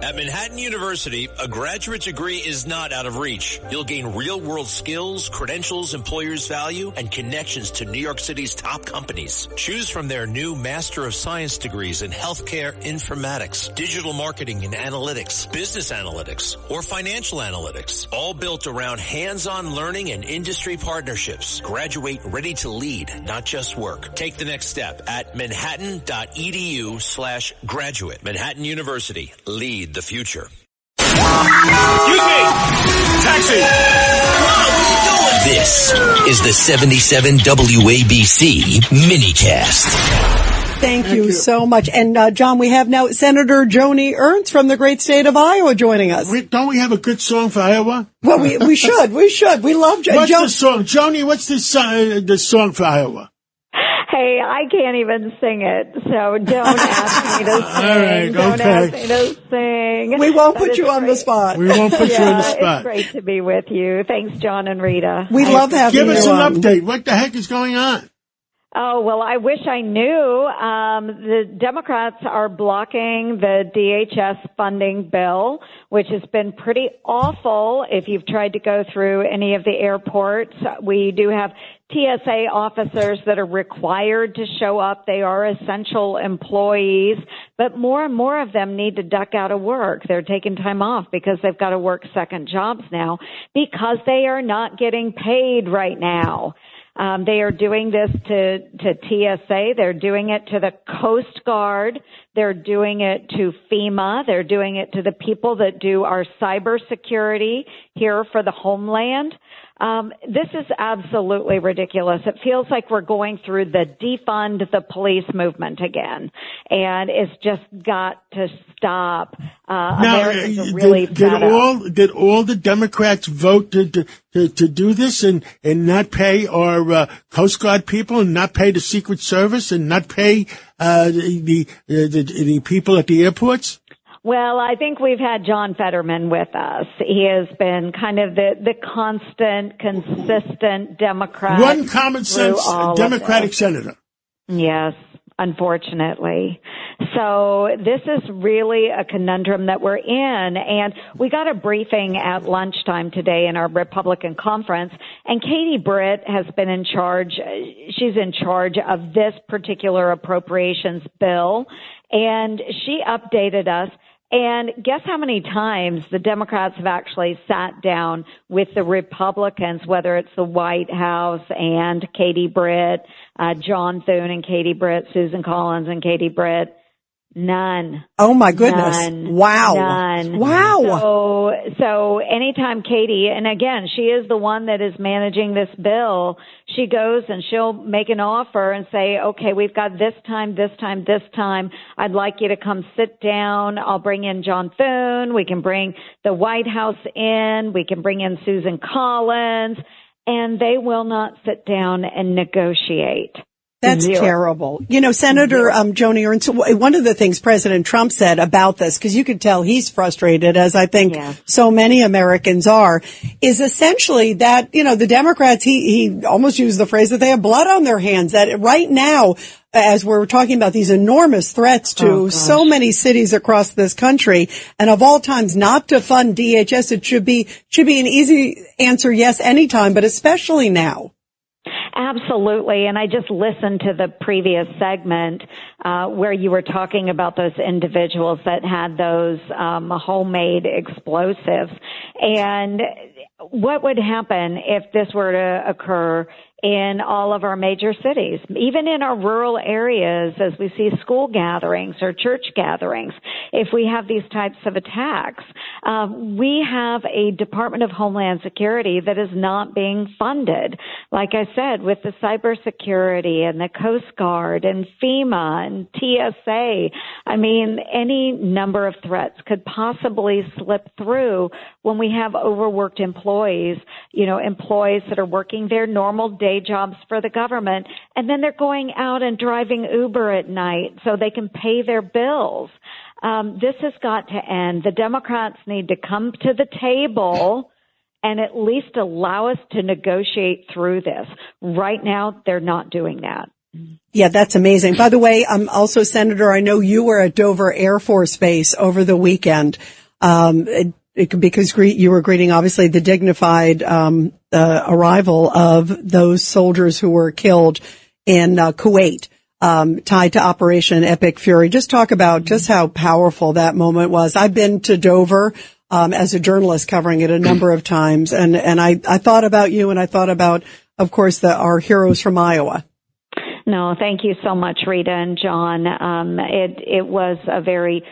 At Manhattan University, a graduate degree is not out of reach. You'll gain real-world skills, credentials employers value, and connections to New York City's top companies. Choose from their new Master of Science degrees in Healthcare Informatics, Digital Marketing and Analytics, Business Analytics, or Financial Analytics, all built around hands-on learning and industry partnerships. Graduate ready to lead, not just work. Take the next step at manhattan.edu/graduate. Manhattan University. Lead the future. Excuse me! Taxi! This is the 77 WABC minicast. Thank you so much. And, John, we have now Senator Joni Ernst from the great state of Iowa joining us. Don't we have a good song for Iowa? Well, we should. We love Joni. What's the song? Joni, what's the song for Iowa? Hey, I can't even sing it, so don't ask me to sing. All right, don't okay. ask me to sing. We won't put you on the spot. We won't put you on the spot. It's great to be with you. Thanks, John and Rita. We love having you on. Give us an update. What the heck is going on? Oh, well, I wish I knew. The Democrats are blocking the DHS funding bill, which has been pretty awful if you've tried to go through any of the airports. We do have TSA officers that are required to show up. They are essential employees, but more and more of them need to duck out of work. They're taking time off because they've got to work second jobs now because they are not getting paid right now. They are doing this to TSA. They're doing it to the Coast Guard. They're doing it to FEMA. They're doing it to the people that do our cybersecurity here for the homeland. This is absolutely ridiculous. It feels like we're going through the defund the police movement again, and it's just got to stop. Americans are really fed up. Did all the Democrats vote to do this and not pay our Coast Guard people and not pay the Secret Service and not pay the people at the airports? Well, I think we've had John Fetterman with us. He has been kind of the constant, consistent Democrat. One common sense Democratic senator. Yes, unfortunately. So this is really a conundrum that we're in. And we got a briefing at lunchtime today in our Republican conference. And Katie Britt has been in charge. She's in charge of this particular appropriations bill. And she updated us. And guess how many times the Democrats have actually sat down with the Republicans, whether it's the White House and Katie Britt, John Thune and Katie Britt, Susan Collins and Katie Britt? None. Oh my goodness. None. Wow. None. Wow. So anytime Katie, and again, she is the one that is managing this bill, she goes and she'll make an offer and say, okay, we've got this time. I'd like you to come sit down. I'll bring in John Thune. We can bring the White House in. We can bring in Susan Collins. And they will not sit down and negotiate. That's terrible. You know, Senator Joni Ernst, one of the things President Trump said about this, because you could tell he's frustrated, as I think so many Americans are, is essentially that, you know, the Democrats, he almost used the phrase that they have blood on their hands, that right now, as we're talking about these enormous threats to so many cities across this country, and of all times not to fund DHS, it should be an easy answer, yes, anytime, but especially now. Absolutely. And I just listened to the previous segment where you were talking about those individuals that had those homemade explosives. And what would happen if this were to occur in all of our major cities, even in our rural areas as we see school gatherings or church gatherings, if we have these types of attacks? We have a Department of Homeland Security that is not being funded. Like I said, with the cybersecurity and the Coast Guard and FEMA and TSA, I mean, any number of threats could possibly slip through when we have overworked employees, you know, employees that are working their normal day jobs for the government, and then they're going out and driving Uber at night so they can pay their bills. This has got to end. The Democrats need to come to the table and at least allow us to negotiate through this. Right now, they're not doing that. Yeah, that's amazing. By the way, also, Senator, I know you were at Dover Air Force Base over the weekend, because you were greeting, obviously, the dignified arrival of those soldiers who were killed in Kuwait, tied to Operation Epic Fury. Just talk about just how powerful that moment was. I've been to Dover as a journalist covering it a number of times, and I thought about you, and I thought about, of course, our heroes from Iowa. No, thank you so much, Rita and John. It was a very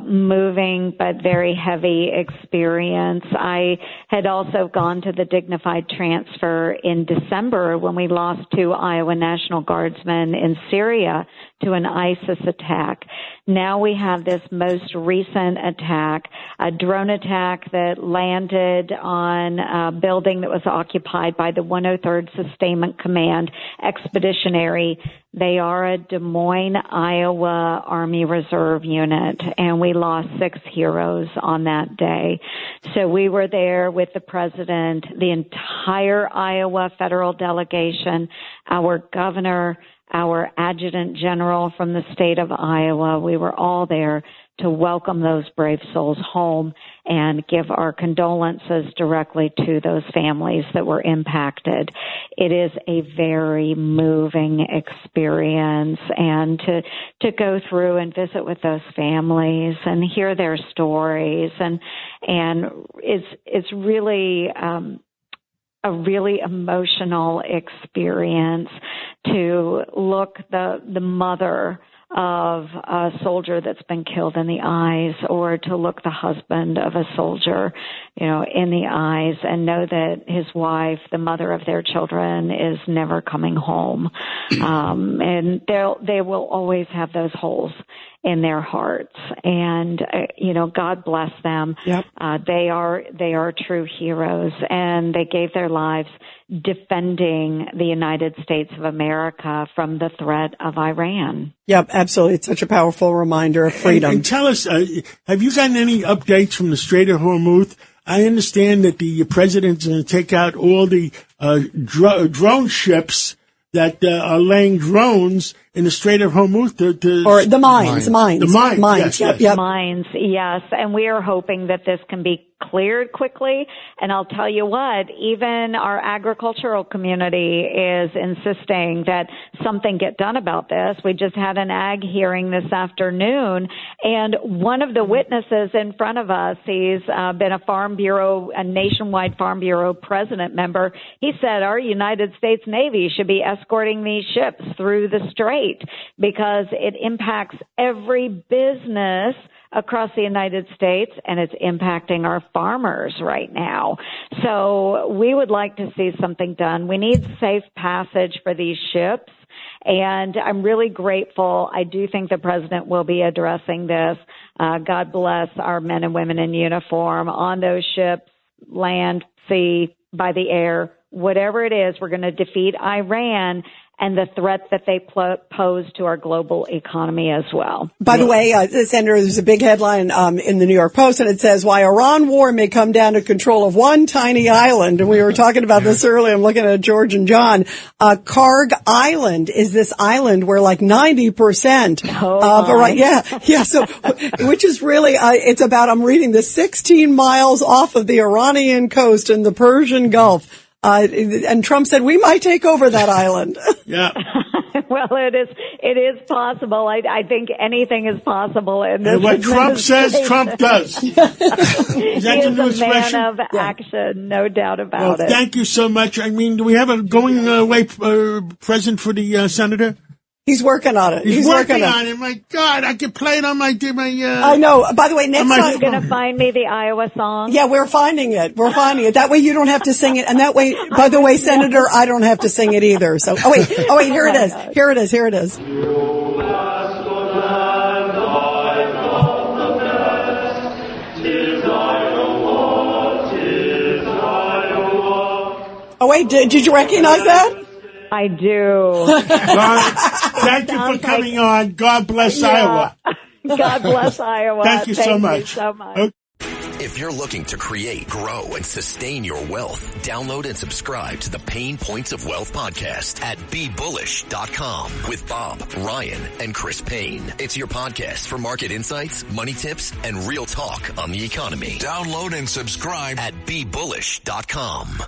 moving but very heavy experience. I had also gone to the dignified transfer in December when we lost 2 Iowa National Guardsmen in Syria to an ISIS attack. Now we have this most recent attack, a drone attack that landed on a building that was occupied by the 103rd Sustainment Command Expeditionary. They are a Des Moines, Iowa Army Reserve unit, and we lost 6 heroes on that day. So we were there with the president, the entire Iowa federal delegation, our governor, our adjutant general from the state of Iowa. We were all there to welcome those brave souls home and give our condolences directly to those families that were impacted. It is a very moving experience, and to go through and visit with those families and hear their stories, and it's really a really emotional experience to look the mother of a soldier that's been killed in the eyes, or to look the husband of a soldier, in the eyes, and know that his wife, the mother of their children, is never coming home. And they will always have those holes in their hearts. And, God bless them. Yep. They are true heroes, and they gave their lives defending the United States of America from the threat of Iran. Yep, absolutely. It's such a powerful reminder of freedom. And tell us, have you gotten any updates from the Strait of Hormuz? I understand that the president's going to take out all the drone ships that are laying drones in the Strait of Hormuz or the mines. Yep. Mines, yes. And we are hoping that this can be cleared quickly. And I'll tell you what, even our agricultural community is insisting that something get done about this. We just had an ag hearing this afternoon, and one of the witnesses in front of us, he's been a nationwide Farm Bureau president member. He said our United States Navy should be escorting these ships through the strait because it impacts every business across the United States, and it's impacting our farmers right now. So we would like to see something done. We need safe passage for these ships, and I'm really grateful. I do think the president will be addressing this. God bless our men and women in uniform on those ships, land, sea, by the air, whatever it is. We're going to defeat Iran and the threat that they pose to our global economy as well. By the way, Senator, there's a big headline in the New York Post, and it says, why Iran war may come down to control of one tiny island. And we were talking about this earlier. I'm looking at George and John. Karg Island is this island where like 90% of Iran, so, which is really, it's about, I'm reading this, 16 miles off of the Iranian coast in the Persian Gulf. And Trump said we might take over that island. Yeah. Well, it is possible. I think anything is possible in this. And what Trump says, Trump does. Is that the new expression? Man of action, no doubt about it. Thank you so much. I mean, do we have a going away present for the senator? He's working on it. He's working on it. My God, I could play it on my. I know. By the way, next time you're going to find me the Iowa song. Yeah, we're finding it. That way you don't have to sing it, and that way, by the way, Senator, I don't have to sing it either. So, oh wait, here it is. Here it is. Oh wait, did you recognize that? I do. Thank you for coming on. God bless Iowa. God bless Iowa. Thank you so much. You so much. Okay. If you're looking to create, grow, and sustain your wealth, download and subscribe to the Pain Points of Wealth podcast at BeBullish.com with Bob, Ryan, and Chris Payne. It's your podcast for market insights, money tips, and real talk on the economy. Download and subscribe at BeBullish.com.